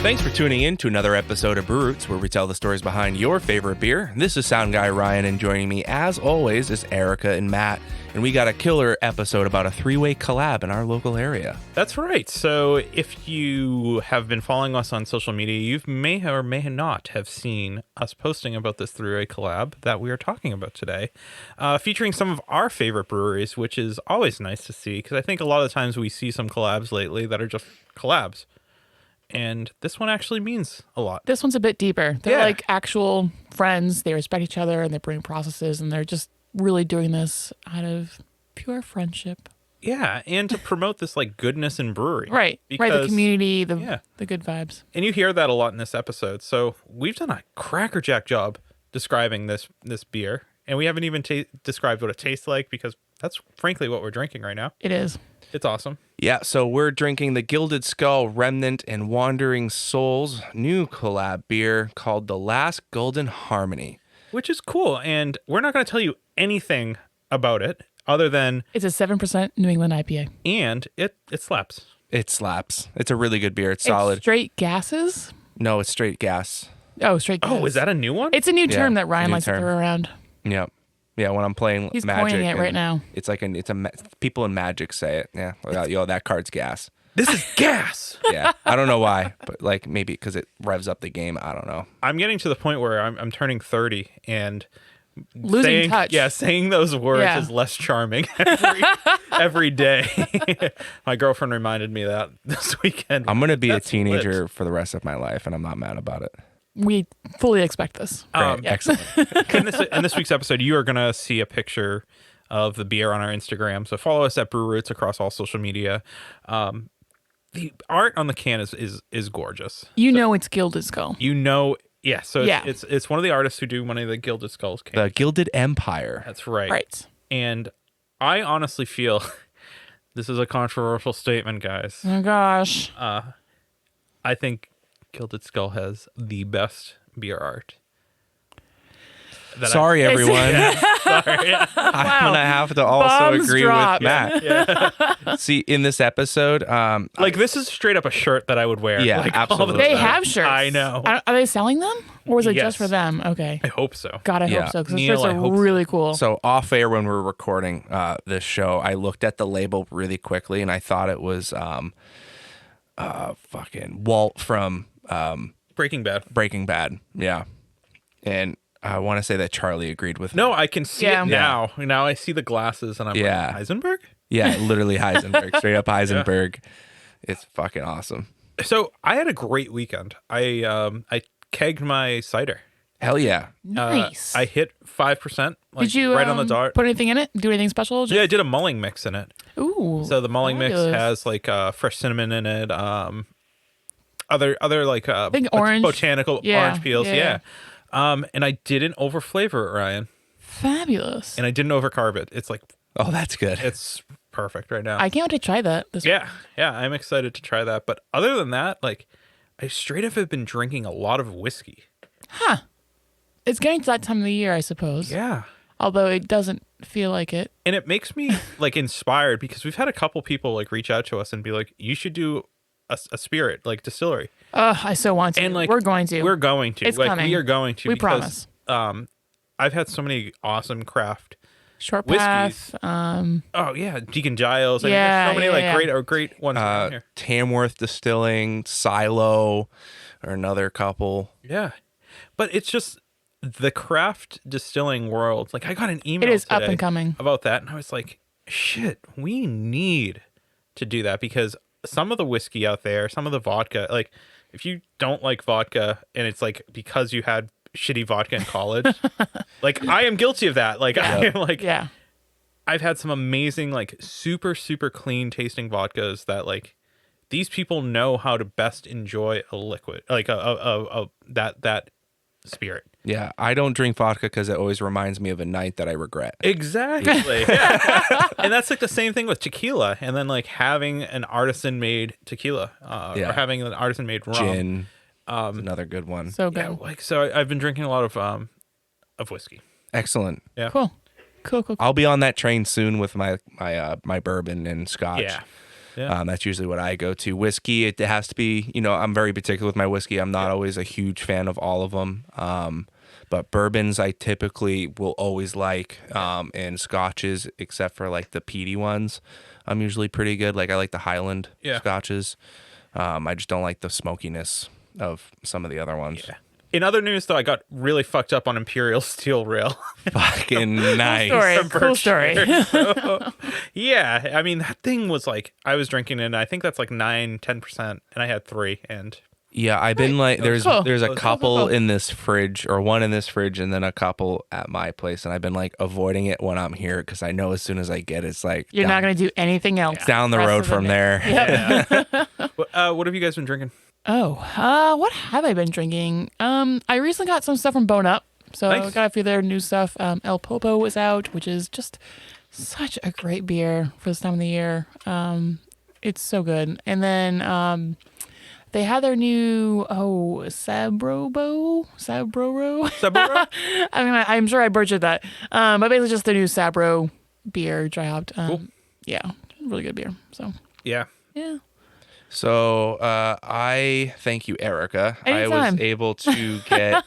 Thanks for tuning in to another episode of Brew Roots, where we tell the stories behind your favorite beer. This is Sound Guy Ryan, and joining me, as always, is Erica and Matt. And we got a killer episode about a three-way collab in our local area. That's right. So if you have been following us on social media, you may or may not have seen us posting about this three-way collab that we are talking about today, featuring some of our favorite breweries, which is always nice to see, because I think a lot of the times we see some collabs lately that are just collabs. And this one actually means a lot. This one's a bit deeper. They're like actual friends. They respect each other and they bring processes, and they're just really doing this out of pure friendship. Yeah, and to promote this like goodness in brewery. Right. Because, right. The community, the good vibes. And you hear that a lot in this episode. So we've done a crackerjack job describing this beer. And we haven't even described what it tastes like, because that's frankly what we're drinking right now. It is. It's awesome. Yeah, so we're drinking the Gilded Skull, Remnant, and Wandering Souls new collab beer called The Last Golden Harmony. Which is cool. And we're not going to tell you anything about it other than... It's a 7% New England IPA. And it slaps. It slaps. It's a really good beer. It's solid. Straight gases? No, it's straight gas. Oh, straight gas. Oh, is that a new one? It's a new term that Ryan likes to throw around. Yep. Yeah, when I'm playing He's Magic. He's coining it right now. It's like people in Magic say it. Yeah, yo, that card's gas. This is gas. Yeah, I don't know why, but like maybe because it revs up the game. I don't know. I'm getting to the point where I'm turning 30 and losing touch. Yeah, saying those words is less charming every day. My girlfriend reminded me of that this weekend. I'm gonna be a teenager for the rest of my life, and I'm not mad about it. We fully expect this. Excellent. In this week's episode, you are going to see a picture of the beer on our Instagram. So follow us at Brew Roots across all social media. The art on the can is gorgeous. You know it's Gilded Skull. You know, yeah. So it's one of the artists who do one of the Gilded Skulls cans. The Gilded Empire. That's right. Right. And I honestly feel this is a controversial statement, guys. Oh gosh. I think Gilded Skull has the best beer art. Sorry, everyone. Sorry. I'm going to have to also Bombs agree dropped. with Matt. Yeah. See, in this episode... this is straight up a shirt that I would wear. Yeah, like, absolutely. They have shirts. I know. Are they selling them? Or was it Yes. just for them? Okay. I hope so. God, I Yeah. hope so. Because the Neil, shirts I are hope so. really cool. So off air when we were recording this show, I looked at the label really quickly, and I thought it was fucking Walt from... Breaking Bad. Yeah. And I want to say that Charlie agreed with me. No, I can see it now. Now I see the glasses and I'm like, Heisenberg? Yeah, literally Heisenberg. Straight up Heisenberg. Yeah. It's fucking awesome. So I had a great weekend. I kegged my cider. Hell yeah. Nice. I hit 5%. Did you right on the dart. Put anything in it? Do anything special? Yeah, I did a mulling mix in it. Ooh. So the mulling mix has like fresh cinnamon in it. Other like I think orange. Botanical orange peels. Yeah. And I didn't over flavor it, Ryan. Fabulous. And I didn't overcarb it. It's like, oh, that's good. It's perfect right now. I can't wait to try that. Yeah, I'm excited to try that. But other than that, like, I straight up have been drinking a lot of whiskey. Huh. It's getting to that time of the year, I suppose. Yeah. Although it doesn't feel like it. And it makes me like inspired, because we've had a couple people like reach out to us and be like, you should do a spirit like distillery. I so want to. And like we're going to. It's like coming. We are going to. We because, promise. I've had so many awesome craft Short whiskeys. Path. Oh yeah, Deacon Giles. I mean, Yeah, there's so many great ones around here. Tamworth Distilling, Silo, or another couple. Yeah, but it's just the craft distilling world. Like I got an email. It is today up and coming about that, and I was like, shit, we need to do that, because some of the whiskey out there, some of the vodka, like if you don't like vodka and it's like because you had shitty vodka in college, like I am guilty of that. Like I am like, I've had some amazing, like super, super clean tasting vodkas that like these people know how to best enjoy a liquid, like that spirit. Yeah, I don't drink vodka because it always reminds me of a night that I regret. Exactly. And that's like the same thing with tequila, and then like having an artisan made tequila or having an artisan made rum. Gin, another good one. So good. Yeah, like so I've been drinking a lot of whiskey. Excellent. Yeah. Cool. I'll be on that train soon with my bourbon and scotch. Yeah. That's usually what I go to. Whiskey, it has to be, I'm very particular with my whiskey. I'm not always a huge fan of all of them. But bourbons I typically will always like, and scotches, except for like the peaty ones, I'm usually pretty good. Like I like the Highland scotches. I just don't like the smokiness of some of the other ones. Yeah. In other news, though, I got really fucked up on Imperial Steel Rail. Fucking nice. Cool story. So, yeah, I mean, that thing was like, I was drinking and I think that's like 9-10%, and I had 3, and... Yeah, I've been like, there's a couple cool. in this fridge, or one in this fridge, and then a couple at my place, and I've been like avoiding it when I'm here because I know as soon as I get it, it's like You're not going to do anything else. down the road from there. Yep. What have you guys been drinking? What have I been drinking? I recently got some stuff from Bone Up, so Nice. I got a few of their new stuff. El Popo was out, which is just such a great beer for this time of the year. It's so good. And then they had their new Sabroro. Saburo? I mean, I'm sure I butchered that. But basically just their new Sabro beer, dry hopped. Cool. Yeah, really good beer. So Yeah. yeah. So I thank you, Erica. Anytime. I was able to get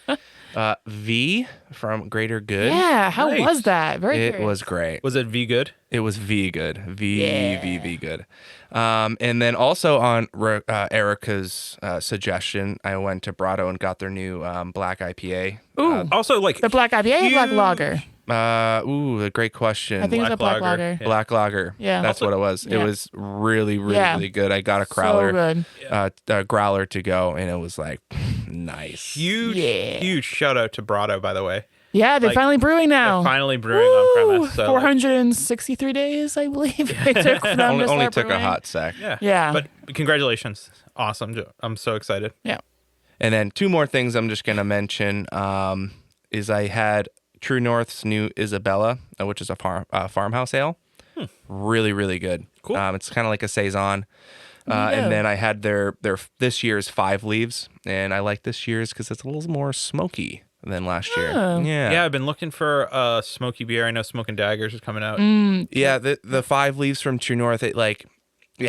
V from Greater Good. Yeah, how Nice. was that? Very It curious. was great. Was it V good? It was V good. V Yeah. good. And then also on Erica's suggestion, I went to Brado and got their new black IPA. Ooh, Also, like... the black IPA or black huge- lager? A great question. I think it's a black lager. Yeah. Black lager. Yeah. That's what it was. It Yeah. was really, really, Yeah. really good. I got a So growler, good. a growler to go, and it was like nice. Huge shout out to Brado, by the way. Yeah, they're Like, finally brewing now. They're finally brewing on premise. So, 463 days, I believe. It took for them to Only start took a brewing. hot sec. Yeah. But congratulations. Awesome. I'm so excited. Yeah. And then 2 more things I'm just gonna mention. Is I had True North's new Isabella, which is a farmhouse ale. Really, really good. Cool. It's kind of like a saison. And then I had their this year's 5 leaves, and I like this year's because it's a little more smoky than last year. Oh. Yeah, I've been looking for a smoky beer. I know Smoke and Daggers is coming out. Yeah, the 5 leaves from True North, it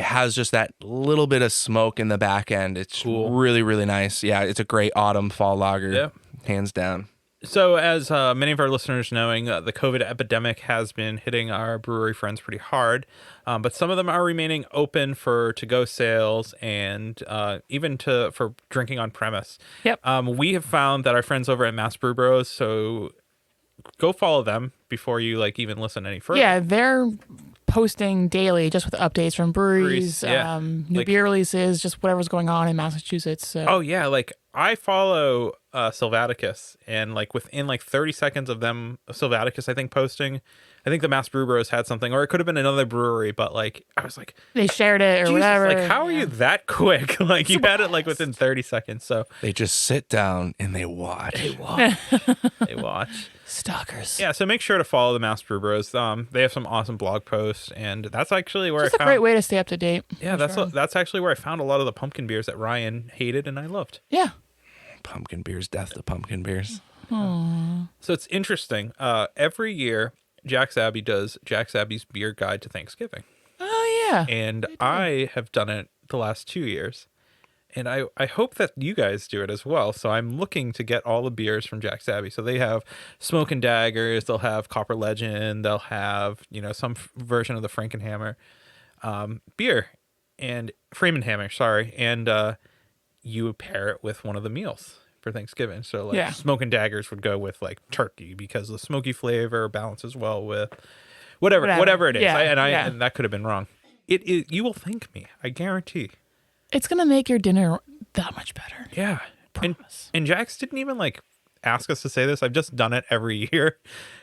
has just that little bit of smoke in the back end. It's Cool. really, really nice. Yeah, it's a great autumn fall lager. Yeah. Hands down. So, as many of our listeners knowing, the COVID epidemic has been hitting our brewery friends pretty hard, but some of them are remaining open for to-go sales and even for drinking on premise. Yep. We have found that our friends over at Mass Brew Bros, so go follow them before you even listen any further. Yeah, they're posting daily just with updates from breweries, Breweries, yeah. new beer releases, just whatever's going on in Massachusetts. So. Oh yeah, I follow Sylvaticus, and within 30 seconds of them Sylvaticus, I think posting, I think the Mass Brew Bros had something, or it could have been another brewery, but I was like, they shared it or Jesus, whatever. how are you that quick? You had it within 30 seconds. So They just sit down and they watch. they watch. Stalkers. Yeah, so make sure to follow the Mass Brew Bros. They have some awesome blog posts, and that's actually where It's I a found. great way to stay up to date. Yeah, for sure. that's actually where I found a lot of the pumpkin beers that Ryan hated and I loved. Yeah. Pumpkin beers, death to pumpkin beers. Aww. So it's interesting. Every year, Jack's Abbey does Jack's Abbey's Beer Guide to Thanksgiving. Oh yeah. And I have done it the last 2 years. And I hope that you guys do it as well. So I'm looking to get all the beers from Jack's Abbey. So they have Smoke and Daggers. They'll have Copper Legend. They'll have, some version of the Frankenhammer beer. And Freemanhammer, sorry. And you would pair it with one of the meals for Thanksgiving. So Yeah. Smoke and Daggers would go with turkey because the smoky flavor balances well with whatever it is. Yeah, And that could have been wrong. You will thank me. I guarantee. It's gonna make your dinner that much better. Yeah. Promise. And Jax didn't even ask us to say this. I've just done it every year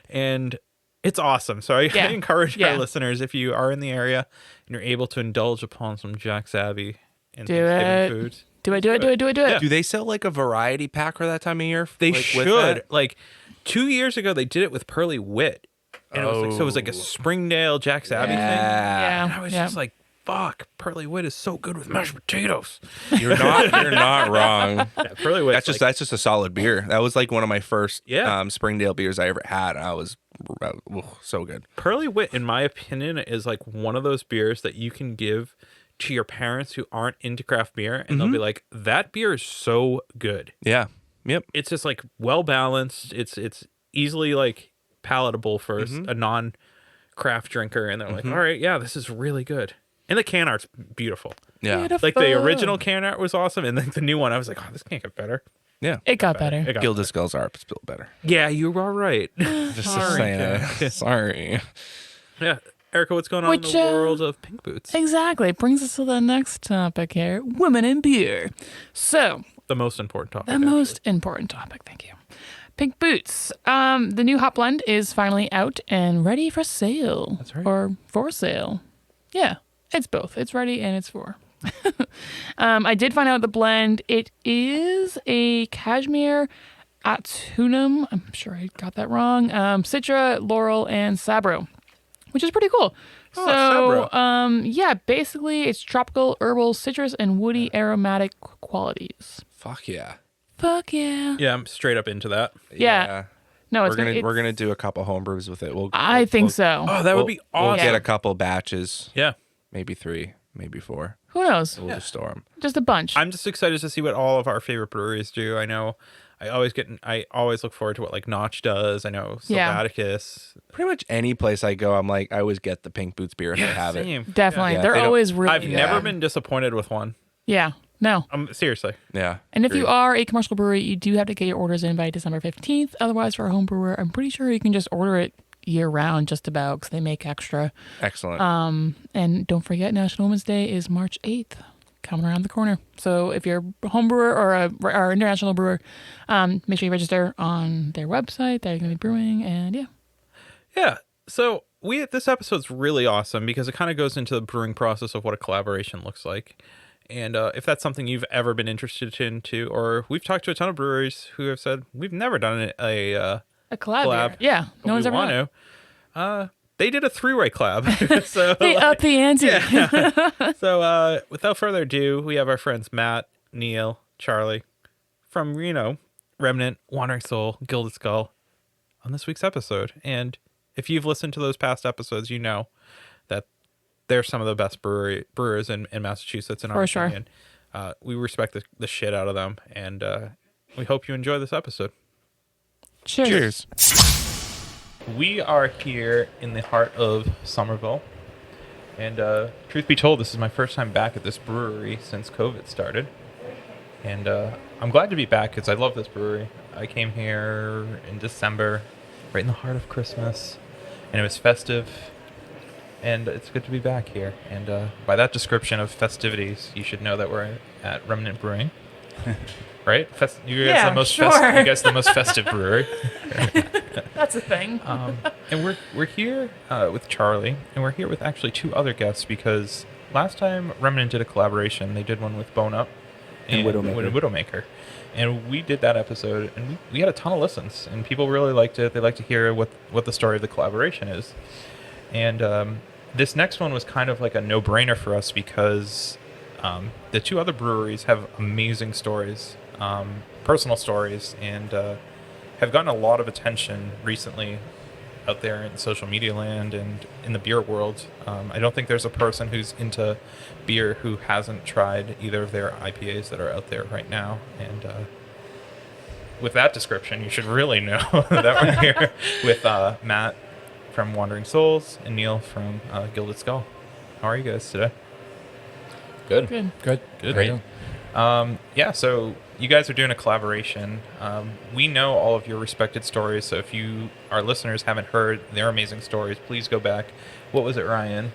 and it's awesome. So I encourage our listeners, if you are in the area and you're able to indulge upon some Jack's Abbey and Do Thanksgiving it. foods. Do it. Yeah. Do they sell a variety pack for that time of year? They with should. that? 2 years ago they did it with Pearly Wit. And it was a Springdale Jack's Abbey thing. Yeah. And I was just fuck, Pearly Wit is so good with mashed potatoes. You're not wrong. Yeah, Pearly Wit. That's just a solid beer. That was one of my first Yeah. Springdale beers I ever had. I was so good. Pearly Wit, in my opinion, is one of those beers that you can give to your parents who aren't into craft beer, and they'll be like, "That beer is so good. Yeah. Yep. It's just like well balanced. It's easily like palatable for a non-craft drinker." And they're like, "All right, yeah, this is really good." And the can art's beautiful. Yeah. Like the original can art was awesome, and like the new one, I was like, "Oh, this can't get better." Yeah. It got better. It got Gilded Skull's art's built better. Yeah, you are right. Just saying. Sorry. Yeah, Erica, what's going on in the world of pink boots? Exactly. Brings us to the next topic here: women in beer. So, The most important topic. the most important topic. Thank you. Pink boots. The new hop blend is finally out and ready for sale. That's right. Or for sale. Yeah, it's both. It's ready and it's for. I did find out the blend. It is a cashmere atunum. I'm sure I got that wrong. Citra, laurel, and sabro, which is pretty cool. Sabro. Yeah, basically it's tropical, herbal, citrus, and woody aromatic qualities. Fuck yeah. Fuck yeah. Yeah, I'm straight up into that. Yeah. No, it's we're gonna do a couple homebrews with it. I think so. Oh, that would be We'll awesome. get a couple batches. Yeah. Maybe 3, maybe 4. Who knows? We'll just store them. Just a bunch. I'm just excited to see what all of our favorite breweries do. I know I always look forward to what like Notch does. I know Yeah. Sylvaticus. Pretty much any place I go, I'm like, I always get the Pink Boots beer if they have it. Same. Definitely. Yeah. They're They don't- always really I've good. never been disappointed with one. Yeah. No. Seriously. Yeah. And if you Agreed. are a commercial brewery, you do have to get your orders in by December 15th. Otherwise, for a home brewer, I'm pretty sure you can just order it year round just about because they make extra. Excellent. And don't forget, National Women's Day is March 8th, coming around the corner. So if you're a home brewer or international brewer, make sure you register on their website. They're going to be brewing, and yeah. Yeah. So this episode's really awesome because it kind of goes into the brewing process of what a collaboration looks like. And if that's something you've ever been interested into, or we've talked to a ton of breweries who have said we've never done a collab. Yeah, but no one's we ever want done. to. They did a 3-way collab. So They up the ante. So without further ado, we have our friends Matt, Neil, Charlie from Remnant, Wandering Soul, Gilded Skull on this week's episode. And if you've listened to those past episodes, you know that they're some of the best brewers in Massachusetts, in our For sure. opinion. We respect the shit out of them, and we hope you enjoy this episode. Cheers. We are here in the heart of Somerville, and truth be told, this is my first time back at this brewery since COVID started, and I'm glad to be back because I love this brewery. I came here in December, right in the heart of Christmas, and it was festive. And it's good to be back here. And by that description of festivities, you should know that we're at Remnant Brewing, right? You guys the most festive brewery. That's a thing. And we're here with Charlie, and we're here with actually 2 other guests because last time Remnant did a collaboration, they did one with Bone Up and Widowmaker. And we did that episode, and we had a ton of listens, and people really liked it. They like to hear what the story of the collaboration is. And this next one was kind of like a no-brainer for us because the 2 other breweries have amazing stories, personal stories, and have gotten a lot of attention recently out there in social media land and in the beer world. I don't think there's a person who's into beer who hasn't tried either of their IPAs that are out there right now. And with that description, you should really know that we're here with Matt from Wandering Souls and Neil from Gilded Skull. How are you guys today? Good. Great. Yeah, so you guys are doing a collaboration. We know all of your respected stories, so if our listeners haven't heard their amazing stories, please go back. What was it, Ryan?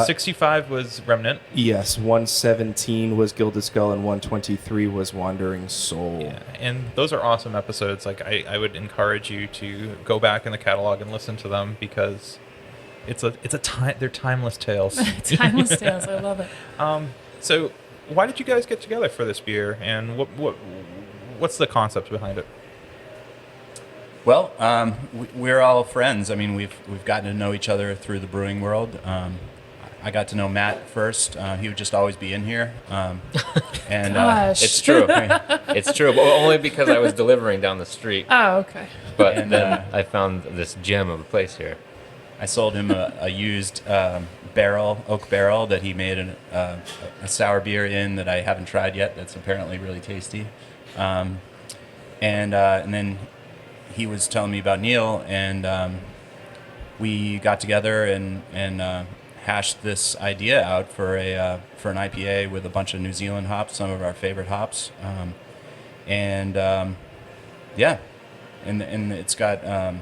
65 was Remnant. Yes, 117 was Gilded Skull and 123 was Wandering Soul. Yeah, and those are awesome episodes. Like I would encourage you to go back in the catalog and listen to them because they're timeless tales. Timeless tales. I love it. So why did you guys get together for this beer, and what's the concept behind it? Well, we're all friends. I mean, we've gotten to know each other through the brewing world. I got to know Matt first. He would just always be in here. And Gosh. It's true. It's true, but only because I was delivering down the street. Oh, okay. But then I found this gem of a place here. I sold him a used oak barrel that he made a sour beer in that I haven't tried yet. That's apparently really tasty. And then he was telling me about Neil, and we got together and hashed this idea out for an IPA with a bunch of New Zealand hops, some of our favorite hops, and it's got.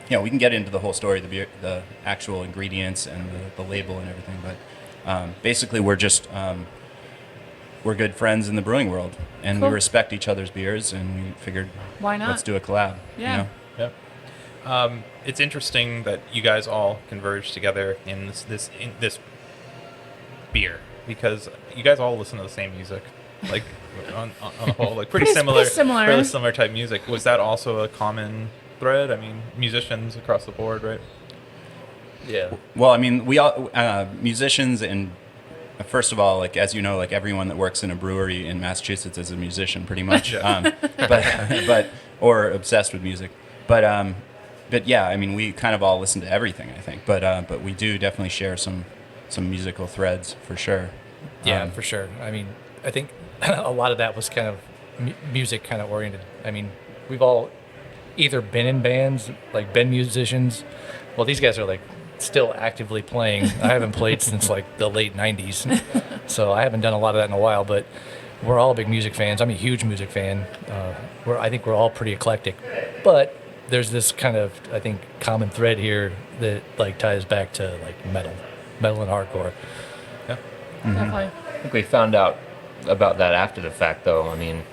We can get into the whole story of the beer, the actual ingredients and the label and everything, but basically we're just we're good friends in the brewing world, and Cool. we respect each other's beers, and we figured, Why not? let's do a collab. Yeah. Yeah. It's interesting that you guys all converged together in this beer, because you guys all listen to the same music, like on the whole, like pretty similar, fairly similar type music. Was that also a common thread? I mean, musicians across the board, right? Yeah. Well, I mean, we all musicians, and first of all, like as you know, like everyone that works in a brewery in Massachusetts is a musician, pretty much. But or obsessed with music. But yeah, I mean, we kind of all listen to everything, I think. But we do definitely share some musical threads for sure. Yeah, for sure. I mean, I think a lot of that was kind of music kind of oriented. I mean, we've all either been in bands, like been musicians. Well, these guys are like still actively playing. I haven't played since like the late 90s. So I haven't done a lot of that in a while, but we're all big music fans. I'm a huge music fan. I think we're all pretty eclectic. But there's this kind of, I think, common thread here that like ties back to like metal and hardcore. Yeah. Definitely. I think we found out about that after the fact, though. I mean,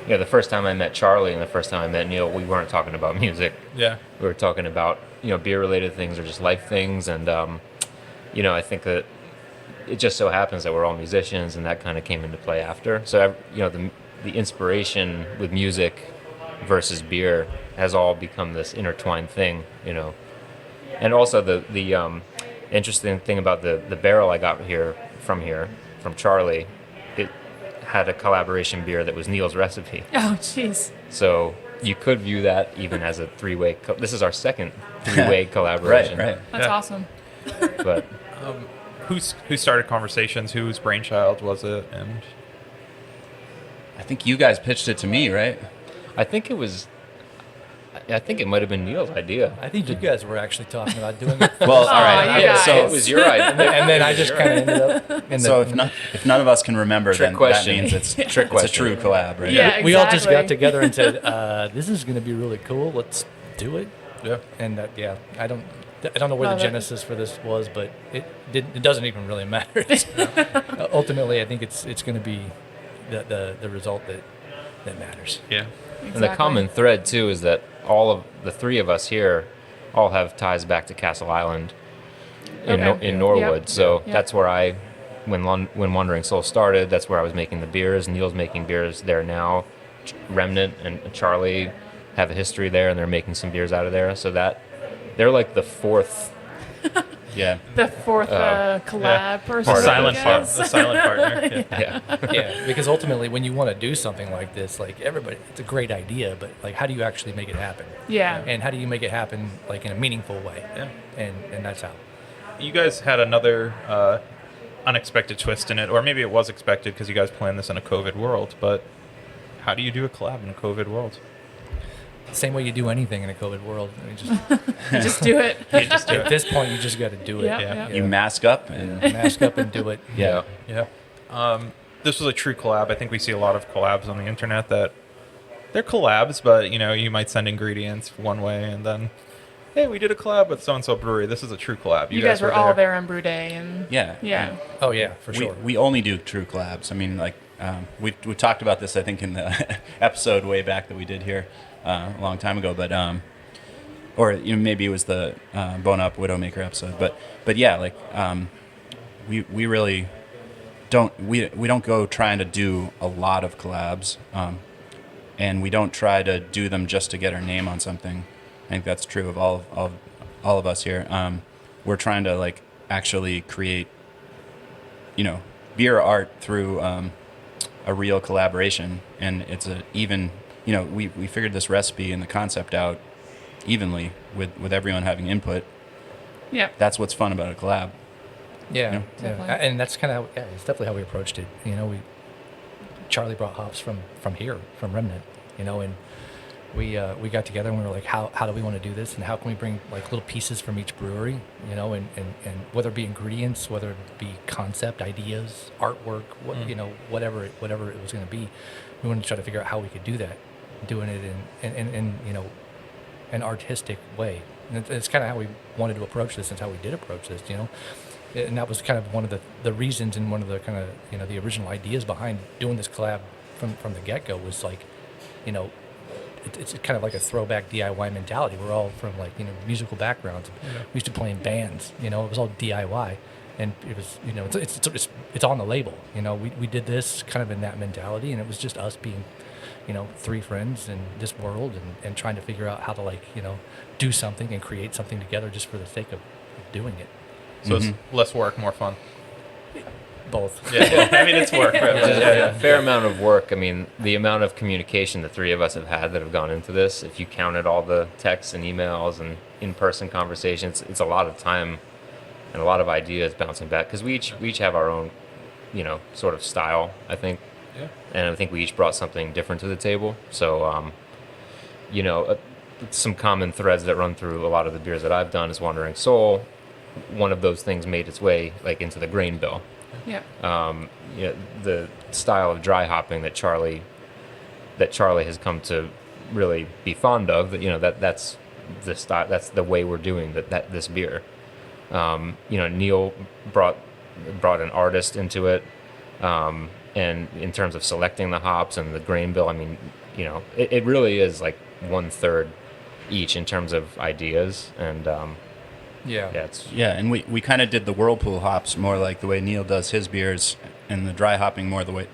the first time I met Charlie and the first time I met Neil, we weren't talking about music. Yeah. We were talking about, beer-related things or just life things. And, I think that it just so happens that we're all musicians, and that kind of came into play after. So, the inspiration with music versus beer has all become this intertwined thing, And also the interesting thing about the barrel I got from Charlie, it had a collaboration beer that was Neil's recipe. Oh, jeez. So you could view that even as a three-way. This is our second three-way collaboration. Right. That's Yeah. awesome. But Who started conversations? Whose brainchild was it? And I think you guys pitched it to me, right? I think it might have been Neil's idea. I think you guys were actually talking about doing it. Well, all right. you So guys. It was your idea. And then I just kind of ended up in So the... if none of us can remember, Trick then question. that means it's Trick a question. true collab, right? Yeah. We all just got exactly. together and said, this is going to be really cool. Let's do it. yeah, And I don't know where Love the it. genesis for this was, but it doesn't even really matter. Ultimately, I think it's going to be the result that matters. yeah. And the common thread too is that all of the three of us here all have ties back to Castle Island in Okay. in Norwood. Yep. So Yep. that's where when Wandering Soul started, that's where I was making the beers. Neil's making beers there now. Remnant and Charlie have a history there, and they're making some beers out of there. So that they're like the fourth. Yeah. The fourth collab person. Part of Silent it. part, the silent partner. Yeah. Yeah. Yeah, because ultimately, when you want to do something like this, like everybody, it's a great idea, but like, how do you actually make it happen? Yeah. And how do you make it happen like in a meaningful way? Yeah. And that's how. You guys had another unexpected twist in it, or maybe it was expected because you guys planned this in a COVID world. But how do you do a collab in a COVID world? Same way you do anything in a COVID world. I mean, just Just do it. You just do at it. this point, you just got to do it. Yeah, Yeah. yeah. You mask up and Mask up and do it. Yeah. Yeah. This was a true collab. I think we see a lot of collabs on the internet that they're collabs, but you might send ingredients one way and then, hey, we did a collab with so and so brewery. This is a true collab. You guys were all there on Brew Day, and yeah. yeah. Oh yeah, for sure. We only do true collabs. I mean, like we talked about this, I think, in the episode way back that we did here a long time ago. But or maybe it was the Bone Up Widowmaker episode. But yeah, like we really don't go trying to do a lot of collabs, and we don't try to do them just to get our name on something. I think that's true of all of us here. We're trying to like actually create, beer art through a real collaboration, and it's a even. We figured this recipe and the concept out evenly with everyone having input. Yeah. That's what's fun about a collab. Yeah, Yeah. Definitely. and that's kind of it's definitely how we approached it. Charlie brought hops from here, from Remnant, and we got together and we were like, how do we want to do this, and how can we bring like little pieces from each brewery, and whether it be ingredients, whether it be concept, ideas, artwork, whatever it was going to be, we wanted to try to figure out how we could do that, doing it in an artistic way. And it's kind of how we wanted to approach this, and how we did approach this, and that was kind of one of the reasons, and one of the kind of the original ideas behind doing this collab from the get-go was like, it's kind of like a throwback DIY mentality. We're all from like musical backgrounds. Yeah. We used to play in bands. It was all DIY, and it was it's on the label. We did this kind of in that mentality, and it was just us being three friends in this world, and trying to figure out how to do something and create something together just for the sake of doing it. So it's less work, more fun. Both. Yeah, I mean, it's work. A fair amount of work. I mean, the amount of communication the three of us have had that have gone into this, if you counted all the texts and emails and in-person conversations, it's a lot of time and a lot of ideas bouncing back, because we each have our own, sort of style, I think. Yeah. And I think we each brought something different to the table. So, some common threads that run through a lot of the beers that I've done is Wandering Soul. One of those things made its way like into the grain bill. Yeah. The style of dry hopping that Charlie has come to really be fond of. That's the style. That's the way we're doing this beer. Neil brought an artist into it, and in terms of selecting the hops and the grain bill, I mean, it really is like 1/3 each in terms of ideas, and and we kind of did the whirlpool hops more like the way Neil does his beers, and the dry hopping more the way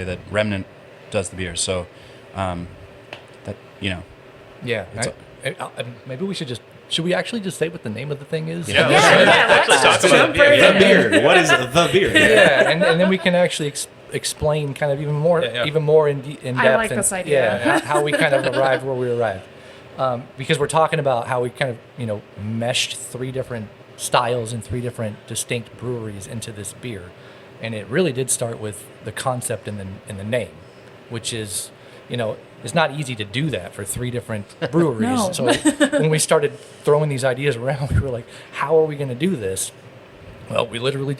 that Remnant does the beers. So, maybe we should we actually just say what the name of the thing is? Yeah. Let's talk about The beer. What is the beer? Yeah, and then we can actually explain kind of even more in depth. I like this idea. Yeah, how we kind of arrived where we arrived. Because we're talking about how we kind of, meshed three different styles and three different distinct breweries into this beer. And it really did start with the concept and the name, which is, it's not easy to do that for three different breweries. No. So when we started throwing these ideas around, we were like, how are we going to do this? Well, we literally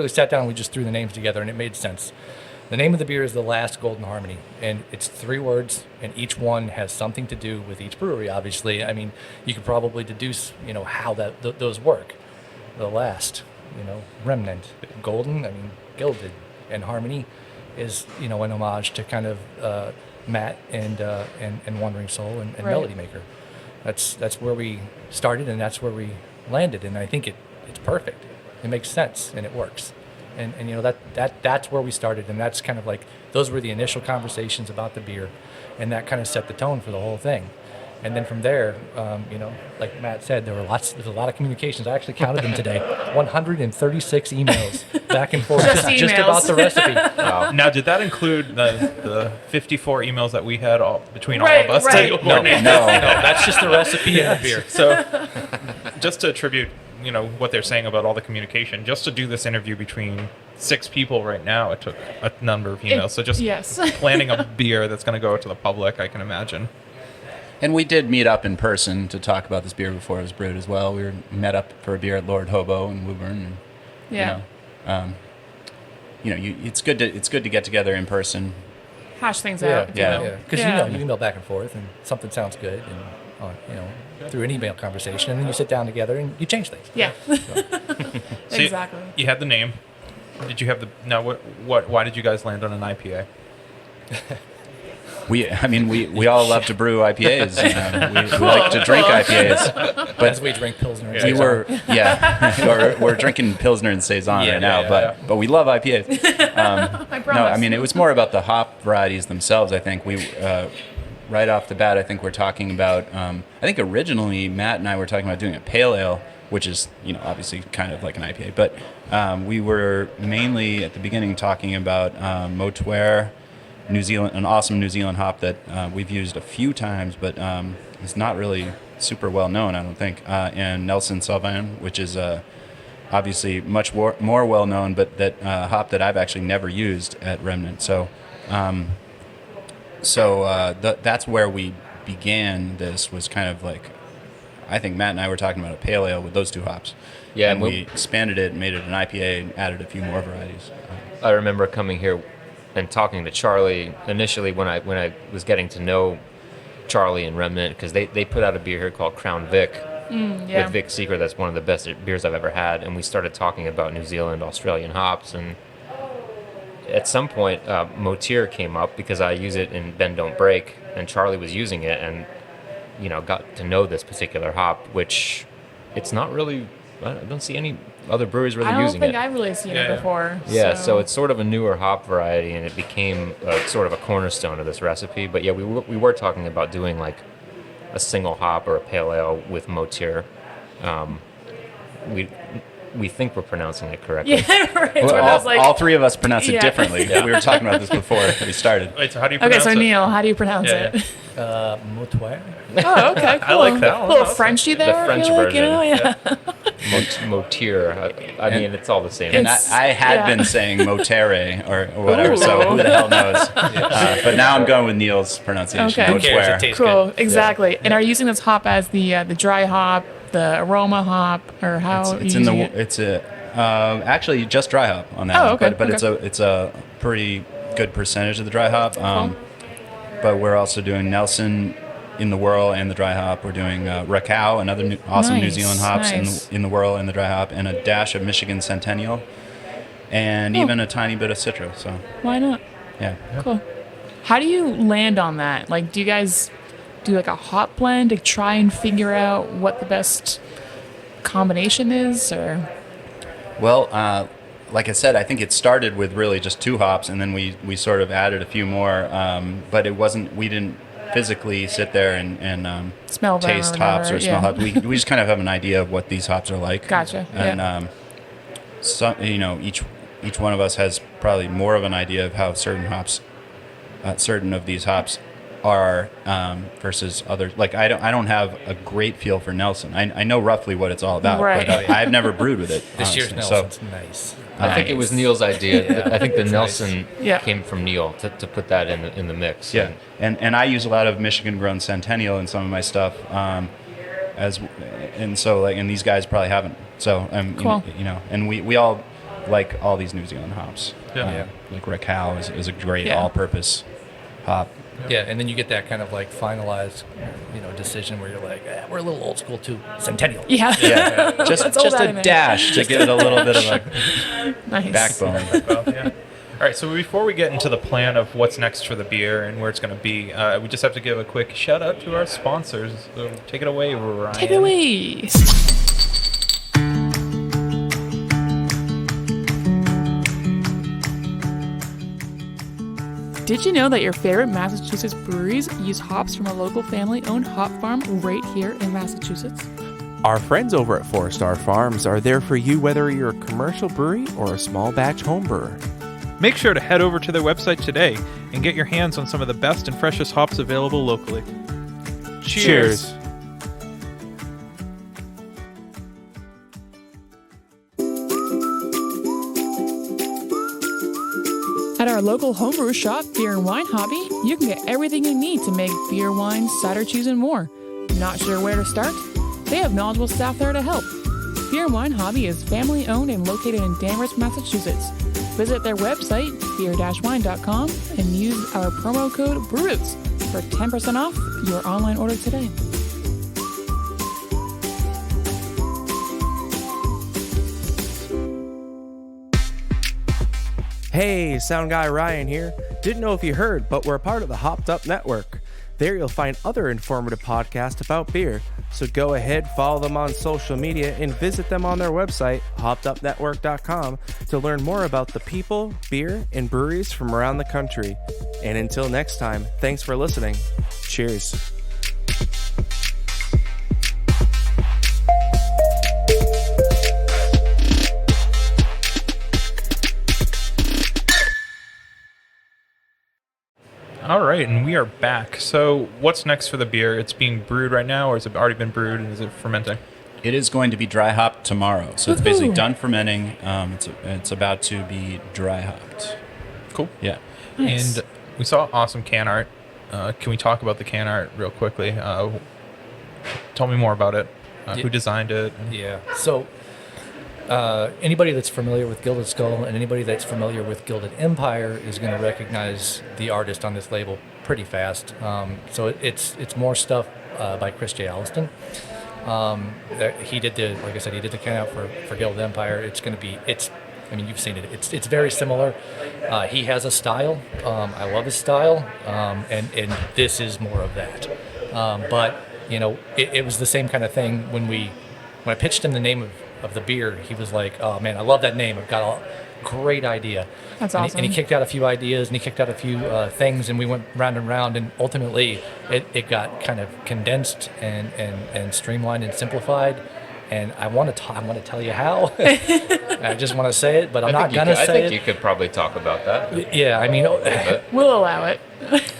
sat down and we just threw the names together, and it made sense. The name of the beer is The Last Golden Harmony, and it's 3 words, and each one has something to do with each brewery, obviously. I mean, you could probably deduce, how those work. The last, Remnant. Golden, I mean, Gilded. And Harmony is, an homage to kind of Matt and Wandering Soul and Right. Melody Maker. That's where we started, and that's where we landed, and I think it's perfect. It makes sense, and it works. And that's where we started, and that's kind of like, those were the initial conversations about the beer, and that kind of set the tone for the whole thing. And then from there, like Matt said, there's a lot of communications. I actually counted them today. 136 emails back and forth just about the recipe. Wow. Now, did that include the 54 emails that we had between all Right, of us? right. To coordinate? No, that's just the recipe and the beer. So, just to attribute, what they're saying about all the communication, just to do this interview between 6 people right now, it took a number of emails. So just planning a beer that's going to go to the public, I can imagine. And we did meet up in person to talk about this beer before it was brewed as well. We were met up for a beer at Lord Hobo in Woburn. And, it's good to get together in person. Hash things out. Yeah. Because you email back and forth, and something sounds good, and through an email conversation, and then you sit down together and you change things. Yeah. So Exactly. You had the name. Did you have why did you guys land on an IPA? We all love to brew IPAs. We like to drink IPAs, but As we drink Pilsner. we were we're drinking Pilsner and Saison right now, but we love IPAs. I promise. It was more about the hop varieties themselves. I think we right off the bat, I think we're talking about. I think originally Matt and I were talking about doing a pale ale, which is obviously kind of like an IPA, but we were mainly at the beginning talking about Motuer, New Zealand, an awesome New Zealand hop that we've used a few times, but it's not really super well known, I don't think. And Nelson Sauvin, which is obviously much more well known, but that hop that I've actually never used at Remnant. So that's where we began. This was kind of like, I think Matt and I were talking about a pale ale with those two hops. Yeah, and we expanded it and made it an IPA and added a few more varieties. I remember coming here and talking to Charlie initially when I was getting to know Charlie and Remnant, because they put out a beer here called Crown Vic with Vic Secret. That's one of the best beers I've ever had. And we started talking about New Zealand, Australian hops, and at some point Motir came up because I use it in Bend Don't Break, and Charlie was using it, and got to know this particular hop, which it's not really. I don't see any other breweries really using it. I don't think I've really seen it before. Yeah, so it's sort of a newer hop variety, and it became sort of a cornerstone of this recipe. But yeah, we were talking about doing like a single hop or a pale ale with Motir. We think we're pronouncing it correctly. Yeah, right. Well, all three of us pronounce it differently. Yeah. We were talking about this before we started. Wait, so how do you pronounce Okay, so it? Neil, how do you pronounce it? Motoir. Oh, okay, cool. I like that. A little Okay. Frenchy there. I French feel like, version. Yeah. Motir. I mean, it's all the same. And It's- I had been saying Motere or whatever, so who the hell knows? But now I'm going with Neil's pronunciation. Okay. Who cares? It Motoire. tastes Cool, good. exactly. And are you using this hop as the dry hop, the aroma hop, or how? It's are in you the using it? it's a actually just dry hop on that. Oh, one, okay, But okay. it's a pretty good percentage of the dry hop. But we're also doing Nelson in the whirl and the dry hop. We're doing Rakau, another awesome New Nice, Zealand hops nice. in the whirl and the dry hop, and a dash of Michigan Centennial, and even a tiny bit of Citra. So Why not? yeah. Cool. How do you land on that? Like, do you guys do like a hop blend to try and figure out what the best combination is, or? Well, like I said, I think it started with really just two hops, and then we sort of added a few more. But it wasn't. We didn't physically sit there and Smell them or taste hops whatever, or smell yeah. hops. We just kind of have an idea of what these hops are like. Gotcha, And yeah. some, each one of us has probably more of an idea of how certain of these hops are versus others. Like I don't have a great feel for Nelson. I know roughly what it's all about, Right. but I've never brewed with it. This year's honestly. So- Nelson's nice. I think it was Neil's idea. I think the Nelson Yeah. came from Neil to put that in the mix. Yeah, and I use a lot of Michigan-grown Centennial in some of my stuff, and these guys probably haven't. So Cool. and we all like all these New Zealand hops. Yeah. Like Rakau is a great Yeah. all-purpose hop. Yeah, and then you get that kind of like finalized, decision where you're like, we're a little old school too. Centennial. Yeah. Yeah, just Let's hold just that a in there. dash to give it a little bit of a Nice. backbone. Well, yeah. All right, so before we get into the plan of what's next for the beer and where it's going to be, we just have to give a quick shout out to our sponsors. So take it away, Ryan. Take it away. Did you know that your favorite Massachusetts breweries use hops from a local family-owned hop farm right here in Massachusetts? Our friends over at 4-Star Farms are there for you whether you're a commercial brewery or a small batch home brewer. Make sure to head over to their website today and get your hands on some of the best and freshest hops available locally. Cheers. At our local homebrew shop, Beer and Wine Hobby, you can get everything you need to make beer, wine, cider, cheese, and more. Not sure where to start? They have knowledgeable staff there to help. Beer and Wine Hobby is family owned and located in Danvers, Massachusetts. Visit their website, beer-wine.com, and use our promo code BREWROOTS for 10% off your online order today. Hey, Sound Guy Ryan here. Didn't know if you heard, but we're a part of the Hopped Up Network. There you'll find other informative podcasts about beer. So go ahead, follow them on social media, and visit them on their website, hoppedupnetwork.com, to learn more about the people, beer, and breweries from around the country. And until next time, thanks for listening. Cheers. All right, and we are back. So what's next for the beer? It's being brewed right now, or has it already been brewed, and is it fermenting? It is going to be dry hopped tomorrow, so it's basically done fermenting. It's about to be dry hopped. Cool. Yeah. Nice. And we saw awesome can art. Can we talk about the can art real quickly? Tell me more about it. Who designed it? Yeah. So, anybody that's familiar with Gilded Skull and anybody that's familiar with Gilded Empire is going to recognize the artist on this label pretty fast. So it's more stuff by Chris J. Alliston. He did like I said, he did the can out for Gilded Empire. I mean, you've seen it. It's very similar. He has a style. I love his style, and this is more of that. But it was the same kind of thing when I pitched him the name of the beer. He was like, "Oh man, I love that name. I've got a great idea." That's and awesome. And he kicked out a few ideas, and he kicked out a few things, and we went round and round, and ultimately it got kind of condensed and streamlined and simplified. And I want to tell you how. I just want to say it, but I'm not gonna say it. I think you could probably talk about that. Yeah, I mean, We'll allow it.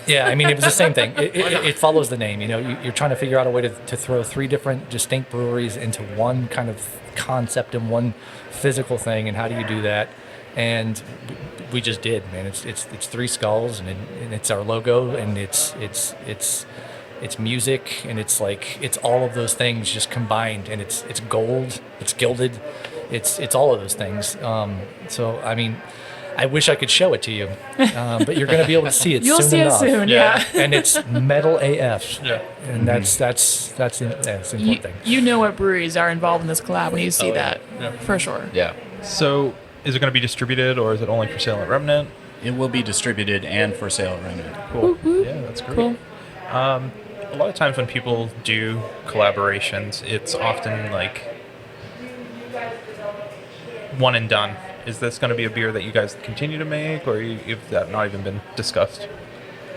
yeah, I mean, it was the same thing. It follows the name. You're trying to figure out a way to throw three different distinct breweries into one kind of concept and one physical thing, and how do you do that? And we just did, man. It's three skulls, and it's our logo, and it's music, and it's all of those things just combined, and it's gold, it's gilded, it's all of those things. So I mean, I wish I could show it to you, but you're going to be able to see it You'll soon see enough. it soon, yeah. And it's metal AF. Yeah. And that's the important thing. You know what breweries are involved in this collab when you see that, Yeah. for sure. Yeah. So, is it going to be distributed, or is it only for sale at Remnant? It will be distributed and for sale at Remnant. Cool. Yeah, that's great. Cool. A lot of times when people do collaborations, it's often like one and done. Is this going to be a beer that you guys continue to make, or if that not even been discussed?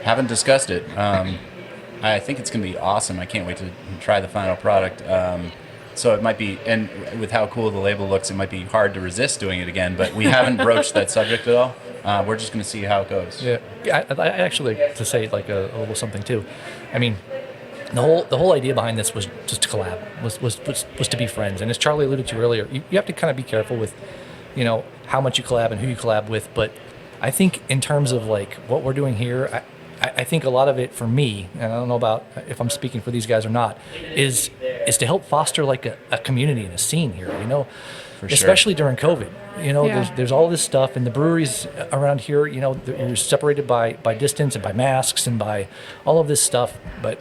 Haven't discussed it. I think it's going to be awesome. I can't wait to try the final product. So it might be, and with how cool the label looks, it might be hard to resist doing it again, but we haven't broached that subject at all. We're just going to see how it goes. Yeah, I actually, to say like a little something too. I mean, the whole idea behind this was just to collab, was to be friends. And as Charlie alluded to earlier, you have to kind of be careful with, how much you collab and who you collab with. But I think in terms of like what we're doing here, I think a lot of it for me, and I don't know about if I'm speaking for these guys or not, is to help foster like a community and a scene here, For sure. especially during COVID. Yeah. There's all this stuff, and the breweries around here, you're separated by distance and by masks and by all of this stuff. But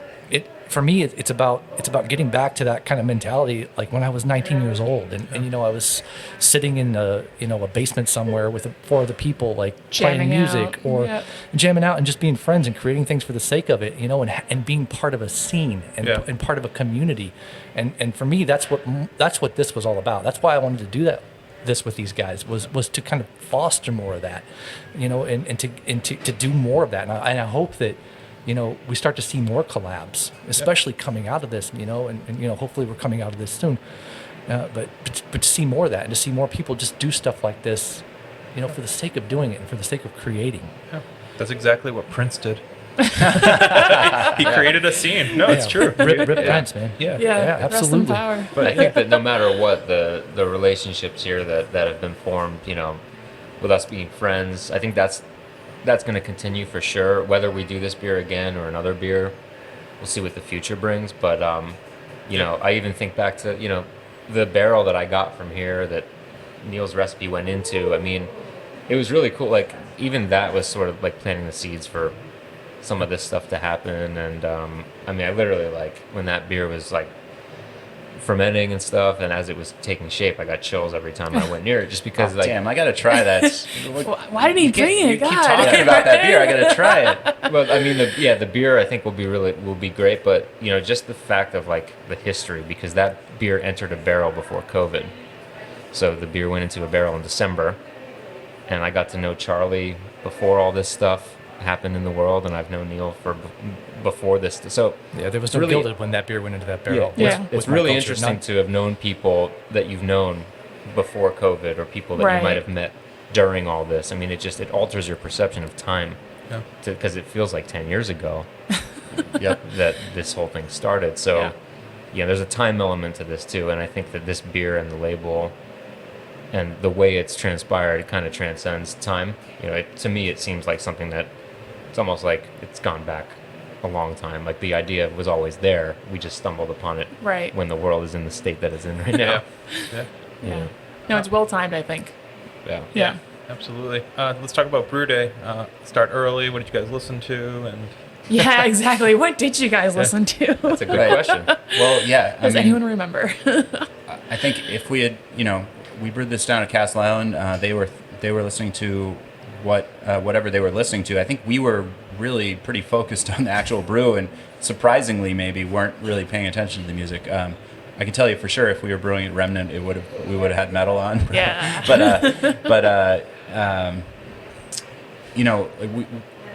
for me, it's about getting back to that kind of mentality, like when I was 19 years old, and I was sitting in a basement somewhere with four other people, like Jamming playing music out. or Yep. jamming out and just being friends and creating things for the sake of it, and being part of a scene and part of a community, and for me, that's what this was all about. That's why I wanted to do this with these guys was to kind of foster more of that, and to do more of that, and I hope that. We start to see more collabs, especially coming out of this, and hopefully we're coming out of this soon. But to see more of that, and to see more people just do stuff like this, for the sake of doing it and for the sake of creating. Yeah. That's exactly what Prince did. He created a scene. No, it's true. Rip Prince, man. Yeah. Yeah, rest in absolutely. power. But I think that no matter what, the relationships here that have been formed, with us being friends, I think that's going to continue for sure. Whether we do this beer again or another beer, we'll see what the future brings. But I even think back to the barrel that I got from here that Neil's recipe went into. I mean, it was really cool. Like even that was sort of like planting the seeds for some of this stuff to happen. And I literally like when that beer was like fermenting and stuff, and as it was taking shape, I got chills every time I went near it, just because Damn, I got to try that. Why didn't he bring it? You keep God. talking about that beer. I got to try it. Well, I mean, the beer I think will be great, but just the fact of like the history, because that beer entered a barrel before COVID, so the beer went into a barrel in December, and I got to know Charlie before all this stuff happened in the world, and I've known Neil for before this. So Yeah, there was no really- gilded when that beer went into that barrel. Yeah. it's my really culture, interesting not- to have known people that you've known before COVID, or people that Right. you might have met during all this. I mean, it alters your perception of time, Yeah. because it feels like 10 years ago Yep. that this whole thing started. So, there's a time element to this too, and I think that this beer and the label and the way it's transpired kind of transcends time. To me, it seems like something that it's almost like it's gone back a long time. Like the idea was always there. We just stumbled upon it Right. when the world is in the state that it's in right now. Yeah. No, it's well timed, I think. Yeah. Yeah. Absolutely. Let's talk about Brew Day. Start early. What did you guys listen to? And Yeah, exactly. What did you guys listen to? That's a good question. Well, yeah. Does anyone remember? I think if we had, we brewed this down at Castle Island. They were listening to whatever they were listening to. I think we were really pretty focused on the actual brew, and surprisingly, maybe weren't really paying attention to the music. I can tell you for sure, if we were brewing at Remnant, we would have had metal on. Yeah.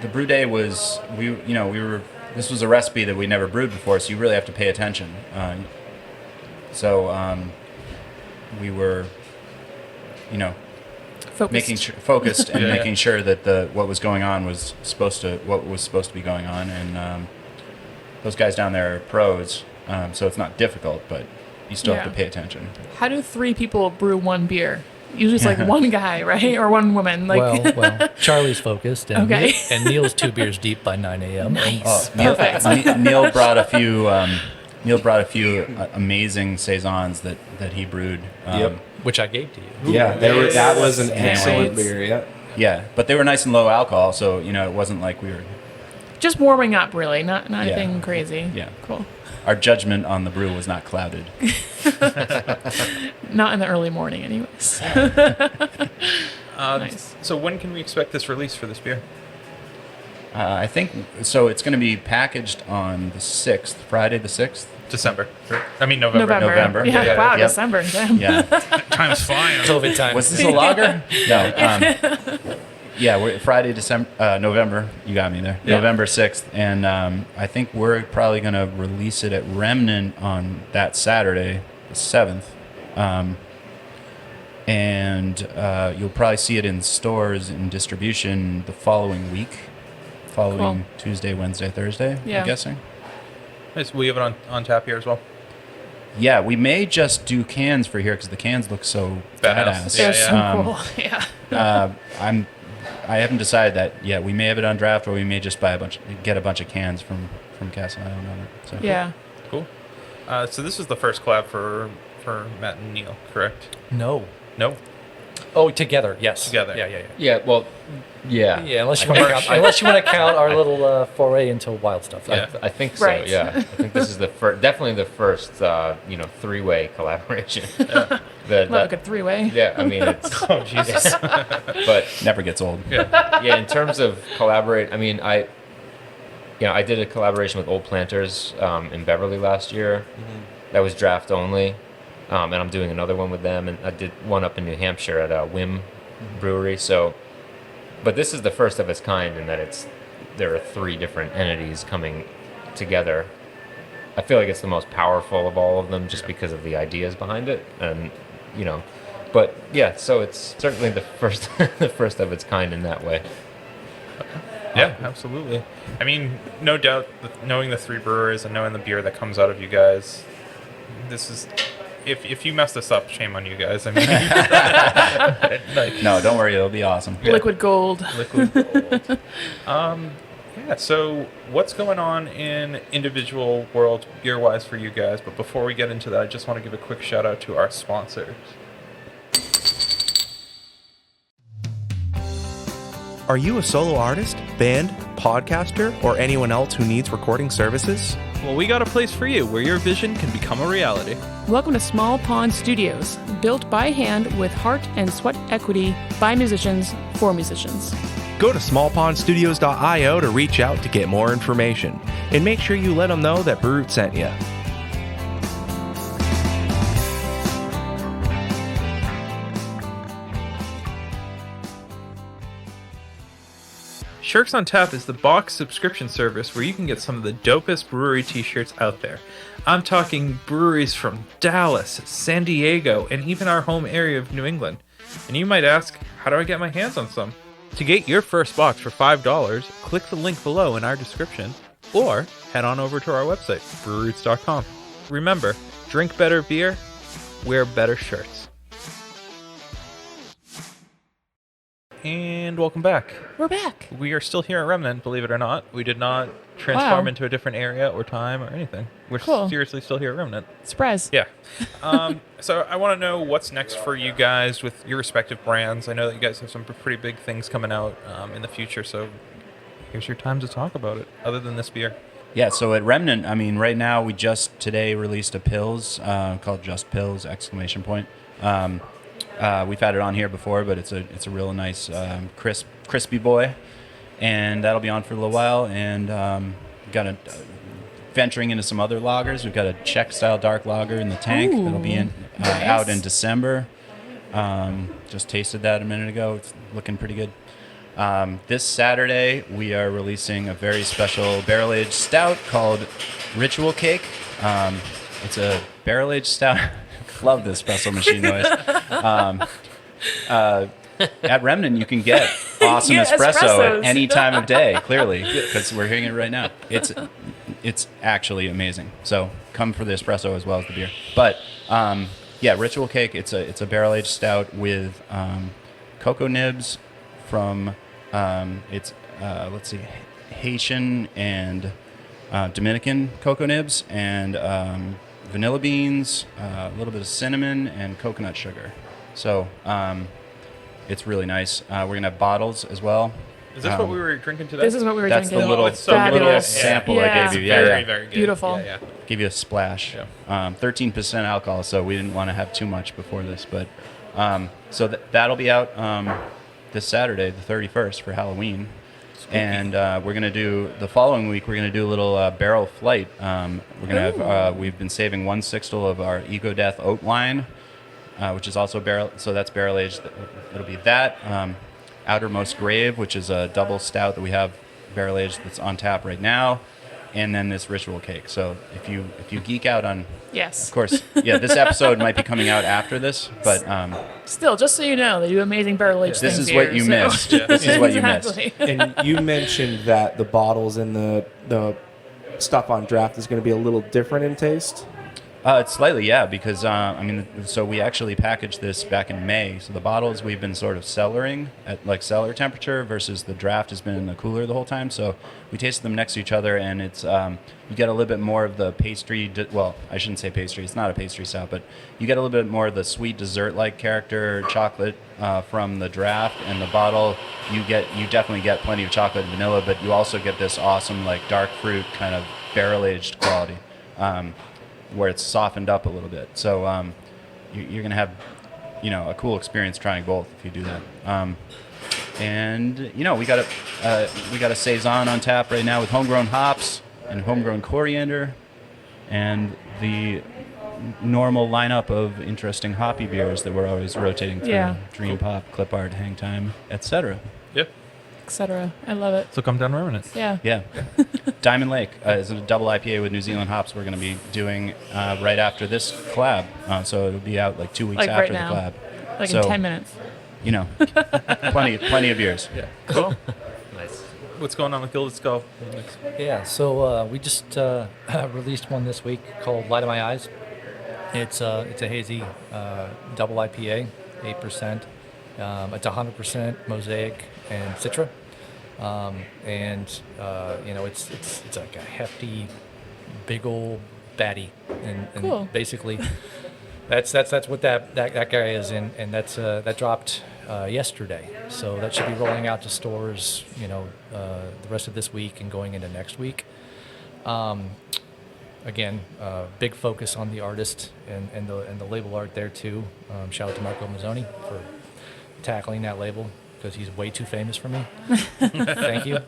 The brew day was this was a recipe that we never brewed before, so you really have to pay attention. We were, Focused. focused and making sure that what was going on was supposed to be going on, and those guys down there are pros, so it's not difficult, but you still have to pay attention. How do 3 people brew one beer? Usually it's like one guy, right? Or one woman. Like Well, Charlie's focused, and, Okay. and Neil's 2 beers deep by 9 a.m. Nice. Perfect. Neil brought a few. Neil brought a few amazing saisons that he brewed. Which I gave to you. Yeah, that was an excellent Nice. beer. Yeah. Yeah, but they were nice and low alcohol, so it wasn't like we were. just warming up, really. Not anything crazy. Yeah. Cool. Our judgment on the brew was not clouded. Not in the early morning, anyways. Nice. So when can we expect this release for this beer? I think so. It's going to be packaged on the 6th, Friday the 6th. November. November. Yeah. Yeah. Wow. Yep. December. Damn. Yeah. Time's flying. COVID time. Was this a lager? No. We're Friday, November. You got me there. Yeah. November 6th, and I think we're probably going to release it at Remnant on that Saturday, the 7th. You'll probably see it in stores and distribution the following week, Cool. Tuesday, Wednesday, Thursday. Yeah. I'm guessing. Nice. We have it on tap here as well. Yeah, we may just do cans for here because the cans look so Badass. badass. They're Yeah, so cool. Yeah. I haven't decided that yet. We may have it on draft, or we may just get a bunch of cans from Castle Island on it. So. Yeah. Cool. So this is the first collab for Matt and Neil, correct? No. No. Oh, together. Yes. Together. Yeah. Yeah, well, yeah. Yeah, unless you want to count our little foray into wild stuff. Yeah. I think so, Right. yeah. I think this is definitely the first, 3-way collaboration. Love a good 3-way. Yeah, I mean, it's... Oh Jesus. But, Never gets old. yeah, in terms of collaborate, I mean, I did a collaboration with Old Planters in Beverly last year. Mm-hmm. That was draft only. And I'm doing another one with them, and I did one up in New Hampshire at Whim Brewery. So, but this is the first of its kind in that there are 3 different entities coming together. I feel like it's the most powerful of all of them, just because of the ideas behind it, and But yeah, so it's certainly the first of its kind in that way. Yeah, absolutely. I mean, no doubt, knowing the 3 brewers and knowing the beer that comes out of you guys, this is. If you mess this up, shame on you guys. I mean, No, don't worry, it'll be awesome. Liquid gold. Liquid gold. Yeah. So, what's going on in individual world beer-wise for you guys? But before we get into that, I just want to give a quick shout out to our sponsors. Are you a solo artist, band, podcaster, or anyone else who needs recording services? Well, we got a place for you where your vision can become a reality. Welcome to Small Pond Studios, built by hand with heart and sweat equity by musicians for musicians. Go to smallpondstudios.io to reach out to get more information. And make sure you let them know that Brute sent you. Shirks on Tap is the box subscription service where you can get some of the dopest brewery t-shirts out there. I'm talking breweries from Dallas, San Diego, and even our home area of New England. And you might ask, how do I get my hands on some? To get your first box for $5, click the link below in our description, or head on over to our website, breweroots.com. remember, drink better beer, wear better shirts. And welcome back. We're back. We are still here at Remnant, believe it or not. We did not transform Wow. into a different area or time or anything. We're Cool. seriously still here at Remnant. Surprise. Yeah. So I want to know what's next for you guys with your respective brands. I know that you guys have some pretty big things coming out in the future, so here's your time to talk about it, other than this beer. Yeah, so at Remnant, I mean, right now we just today released a Pils called Just Pils! Exclamation point. We've had it on here before, but it's a real nice crispy boy, and that'll be on for a little while. And got a venturing into some other lagers. We've got a Czech style dark lager in the tank Ooh, that'll be out in December. Just tasted that a minute ago. It's looking pretty good. This Saturday, we are releasing a very special barrel-aged stout called Ritual Cake. It's a barrel-aged stout. Love the espresso machine noise. At Remnant, you can get awesome Yeah, espresso espressos. at any time of day, clearly, because we're hearing it right now. It's actually amazing. So come for the espresso as well as the beer. But yeah, Ritual Cake, it's a barrel-aged stout with cocoa nibs from let's see, Haitian and Dominican cocoa nibs, and vanilla beans, a little bit of cinnamon, and coconut sugar. So it's really nice. We're gonna have bottles as well. Is this what we were drinking today? This is what we were That's drinking. the little, it's so the little fabulous. sample Yeah. I gave you. Yeah, very, yeah. very good. Beautiful. Yeah. Give you a splash. Yeah. 13% alcohol, so we didn't want to have too much before this. But so that'll be out this Saturday, the 31st, for Halloween. And we're gonna do the following week. We're gonna do a little barrel flight. We're gonna have. We've been saving 1/6 of our Ego Death oat line, which is also barrel. So that's barrel aged. It'll be that. Outermost Grave, which is a double stout that we have barrel aged that's on tap right now, and then this Ritual Cake. So if you geek out on, Yes. of course, yeah, this episode might be coming out after this, but Still, just so you know, they do amazing barrel aged this things is what here, you so- missed. This is what you missed. Exactly. And you mentioned that the bottles and the stuff on draft is going to be a little different in taste. It's slightly, yeah, because I mean, so we actually packaged this back in May. So the bottles we've been sort of cellaring at like cellar temperature versus the draft has been in the cooler the whole time. So we tasted them next to each other, and it's you get a little bit more of the pastry. Well, I shouldn't say pastry; it's not a pastry stout, but you get a little bit more of the sweet dessert-like character, chocolate from the draft, and the bottle you definitely get plenty of chocolate and vanilla, but you also get this awesome like dark fruit kind of barrel-aged quality. Where it's softened up a little bit. So you're going to have, a cool experience trying both if you do that. And, we got a Saison on tap right now with homegrown hops and homegrown coriander and the normal lineup of interesting hoppy beers that we're always rotating through. Yeah. Dream Pop, Clip Art, Hang Time, etc. Yep. Etc. I love it. So come down to Remnant. Yeah. Yeah. Diamond Lake is a double IPA with New Zealand hops we're going to be doing right after this collab. So it'll be out like 2 weeks Like after right the now. collab. Like So, in 10 minutes. Plenty of beers. Yeah. Cool. Nice. What's going on with Gilded Skull? Yeah, so we just released one this week called Light of My Eyes. It's a hazy double IPA, 8%. It's 100% Mosaic and Citra, and it's like a hefty, big old baddie, and Cool. basically that's what that guy is, and that dropped yesterday, so that should be rolling out to stores, the rest of this week and going into next week. Again, big focus on the artist and the label art there too. Shout out to Marco Mazzoni for tackling that label because he's way too famous for me. Thank you.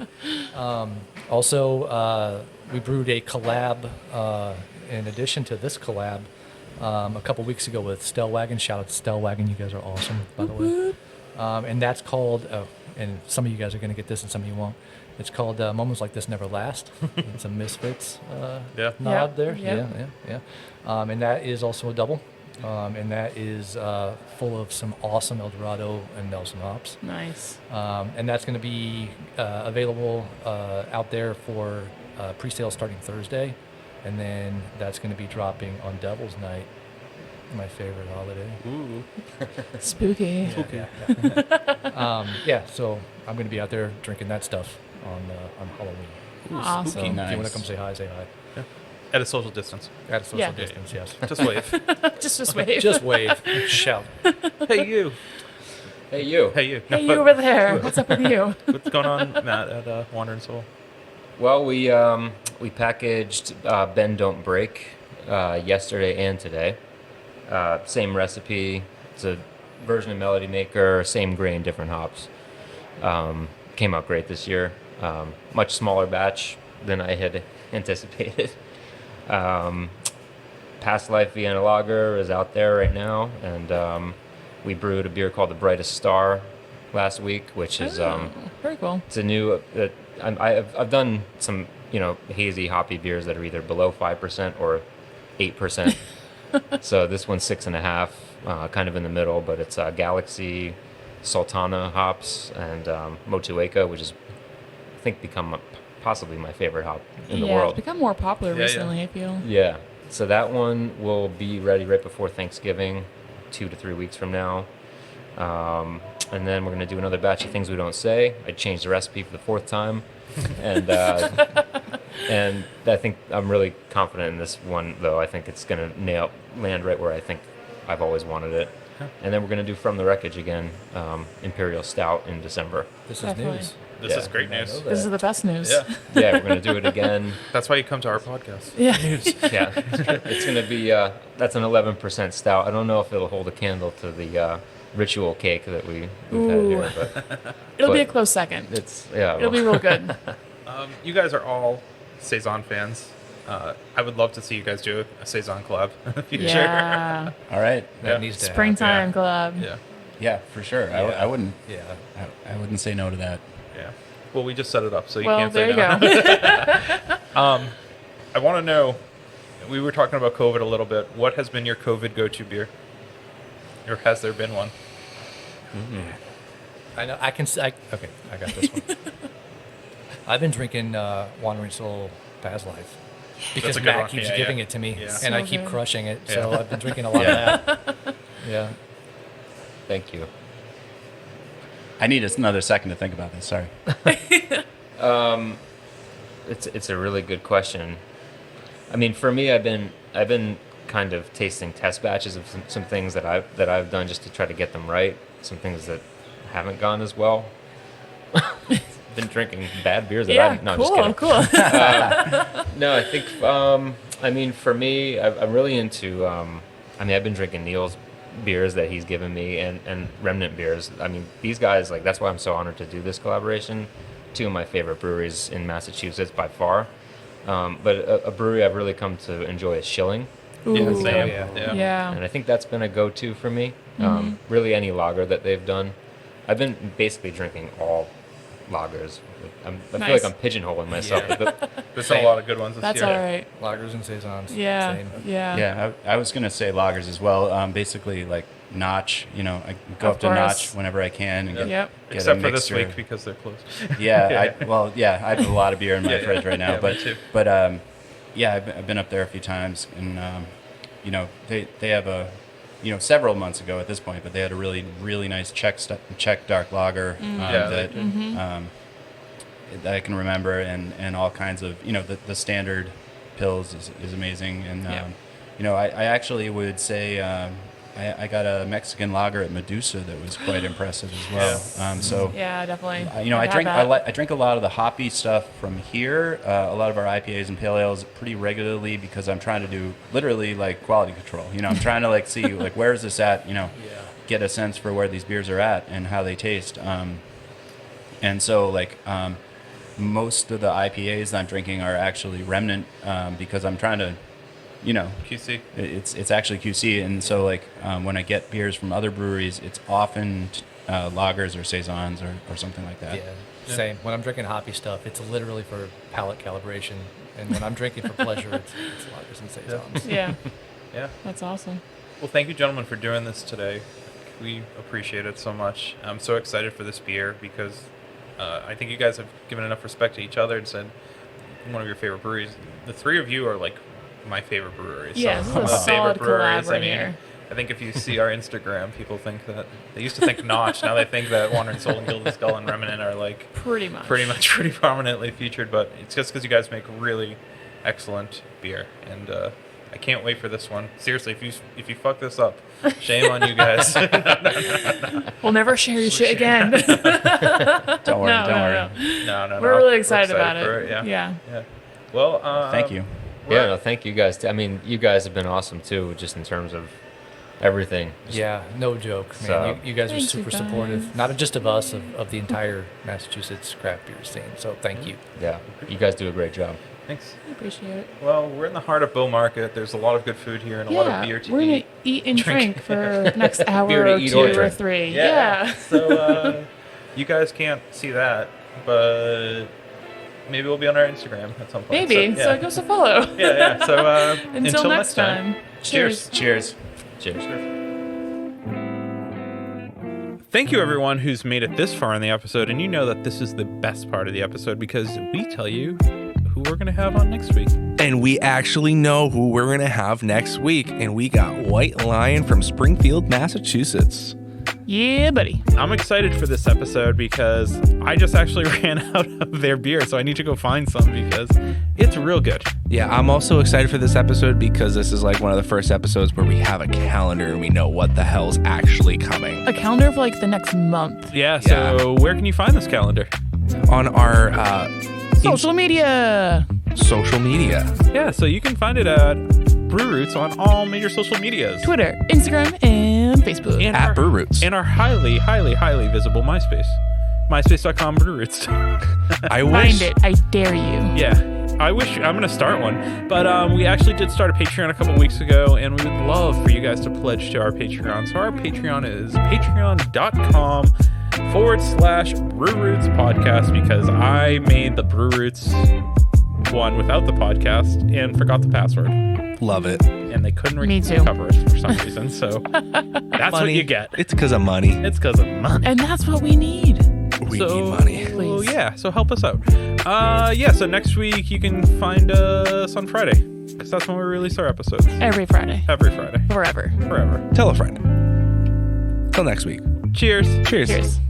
Also, we brewed a collab in addition to this collab a couple weeks ago with Stellwagen. Shout out to Stellwagen. You guys are awesome, by the way. And that's called, and some of you guys are going to get this and some of you won't. It's called Moments Like This Never Last. It's a Misfits Yeah. nod there. Yeah. Yeah. And that is also a double. And that is full of some awesome El Dorado and Nelson hops. Nice. And that's going to be available out there for pre-sale starting Thursday. and then that's going to be dropping on Devil's Night, my favorite holiday. Ooh. Spooky. Yeah, so I'm going to be out there drinking that stuff on Halloween. Awesome. So if Nice. you want to come say hi. At a social distance. At a social Yeah. distance, yes. Just wave. Just wave. Just wave, shout. Hey, you. Hey, you. Hey, you. Hey, you over there. What's up with you? What's going on, Matt, at Wandering Soul? Well, we packaged Bend Don't Break yesterday and today. Same recipe. It's a version of Melody Maker, same grain, different hops. Came out great this year. Much smaller batch than I had anticipated. Past Life Vienna Lager is out there right now, and we brewed a beer called the Brightest Star last week, which is Very cool. it's a new. I've done some hazy hoppy beers that are either below 5% or 8%. So this one's 6.5, kind of in the middle, but it's Galaxy, Sultana hops, and Motueka, which is I think become possibly my favorite hop in the world. It's become more popular Yeah, recently, I feel. Yeah. So that one will be ready right before Thanksgiving, 2 to 3 weeks from now. And then we're going to do another batch of things we don't say. I changed the recipe for the 4th time. And and I think I'm really confident in this one, though. I think it's going to land right where I think I've always wanted it. And then we're going to do From the Wreckage again, Imperial Stout in December. This is Definitely. news. This Yeah. is great news. This is the best news. Yeah. Yeah, we're going to do it again. That's why you come to our podcast. Yeah. Yeah, it's going to be, that's an 11% stout. I don't know if it'll hold a candle to the Ritual cake that we've had here, but It'll be a But- close second. it's, yeah. It'll be real good. You guys are all Saison fans. I would love to see you guys do a Saison collab in the future. Yeah. All right. That Yeah. needs to Springtime club. Yeah. Yeah, for sure. I wouldn't. happen. Yeah. I wouldn't say no to that. Yeah. Well, we just set it up, so you Well, can't there say you no. go. I want to know. We were talking about COVID a little bit. What has been your COVID go-to beer, or has there been one? I know. Okay, I got this one. I've been drinking Wandering Soul Past Life because a good Matt one. keeps Yeah, giving yeah. it to me, Yeah. and I So keep good. crushing it. So Yeah. I've been drinking a lot of that. Yeah. Thank you. I need another second to think about this. Sorry. It's a really good question. I mean, for me, I've been kind of tasting test batches of some things that I've done just to try to get them right. Some things that haven't gone as well. Been drinking bad beers that Yeah, I'm just cool, kidding. cool. No, I think I mean, for me, I'm really into. I mean, I've been drinking Neil's beers that he's given me, and Remnant beers. I mean, these guys, like, that's why I'm so honored to do this collaboration. Two of my favorite breweries in Massachusetts by far. But a brewery I've really come to enjoy is Schilling, Yeah, Ooh. same. Yeah. Yeah. Yeah. and I think that's been a go-to for me. Really, any lager that they've done. I've been basically drinking all lagers. I feel Nice. like I'm pigeonholing myself. Yeah. But There's been a lot of good ones this That's year. all right. Lagers and saisons. Yeah. Same. Yeah. Yeah, I was gonna say lagers as well. Basically, like Notch. I go Of up to course. Notch whenever I can and get, Yep. get Except a for this mixture. week because they're closed. Yeah, I have a lot of beer in my Yeah, yeah. fridge right now, Yeah, but me too. yeah, I've been up there a few times, and they have a several months ago at this point, but they had a really nice Czech dark lager Yeah, that they that I can remember, and all kinds of the standard pills is amazing, and I actually would say I got a Mexican lager at Medusa that was quite impressive as well. So Yeah, definitely. I I've drink had that. I drink a lot of the hoppy stuff from here. A lot of our IPAs and pale ales pretty regularly because I'm trying to do literally like quality control. I'm trying to like see like where is this at. Get a sense for where these beers are at and how they taste. And so like most of the IPAs that I'm drinking are actually Remnant because I'm trying to. QC. It's actually QC, and so like when I get beers from other breweries, it's often lagers or saisons or something like that. Yeah. Same. When I'm drinking hoppy stuff, it's literally for palate calibration, and when I'm drinking for pleasure, it's lagers and saisons. Yeah. Yeah. That's awesome. Well, thank you, gentlemen, for doing this today. We appreciate it so much. I'm so excited for this beer because I think you guys have given enough respect to each other and said one of your favorite breweries. The three of you are like my favorite breweries. Yeah, Some this of is the a solid favorite breweries. collab right here. I think if you see our Instagram, people think that they used to think Notch. Now they think that Wandering Soul and Gilded Skull and Remnant are like Pretty much. pretty prominently featured. But it's just because you guys make really excellent beer, and I can't wait for this one. Seriously, if you fuck this up, shame on you guys. We'll never share your shit again. Don't worry. No, don't no, worry. No. We're really excited about for it. Yeah. Well, Thank you. Yeah, no, thank you guys. I mean, you guys have been awesome too, just in terms of everything. Just- Yeah, no joke, man. So- You guys are Thank you, super guys. supportive, not just of us, of the entire Massachusetts craft beer scene. So thank you. yeah, you guys do a great job. Thanks. I appreciate it. Well, we're in the heart of Bow Market. There's a lot of good food here and a lot of beer to we're gonna eat. eat and drink. drink for the next hour Beer to or eat 2 or or drink. 3. Yeah. So you guys can't see that, but maybe we'll be on our Instagram at some point. Maybe. So, So yeah. give us a follow. Yeah. So Until next time. Cheers. Cheers. Cheers. Thank you, everyone who's made it this far in the episode, and you know that this is the best part of the episode because we tell you who we're going to have on next week. And we actually know who we're going to have next week. And we got White Lion from Springfield, Massachusetts. Yeah, buddy. I'm excited for this episode because I just actually ran out of their beer, so I need to go find some because it's real good. Yeah, I'm also excited for this episode because this is like one of the first episodes where we have a calendar and we know what the hell's actually coming. A calendar for like the next month. Yeah, so where can you find this calendar? On our Social media. social media. Yeah, so you can find it at Brew Roots on all major social medias. Twitter, Instagram, and Facebook. And At our- Brew Roots. And our highly, highly, highly visible MySpace. MySpace.com/brewroots. I wish. Find it. I dare you. Yeah, I wish I'm gonna start one, but we actually did start a Patreon a couple weeks ago, and we would love for you guys to pledge to our Patreon. So our Patreon is patreon.com/Brew Roots podcast because I made the Brew Roots one without the podcast and forgot the password, Love it. and they couldn't Me too. recover it for some reason. So that's what you get. It's because of money. It's because of money. And that's what we need. We need money. Please. Yeah, so help us out. So next week you can find us on Friday because that's when we release our episodes. Every Friday. Every Friday. Forever. Forever. Tell a friend. Till next week. Cheers. Cheers. Cheers.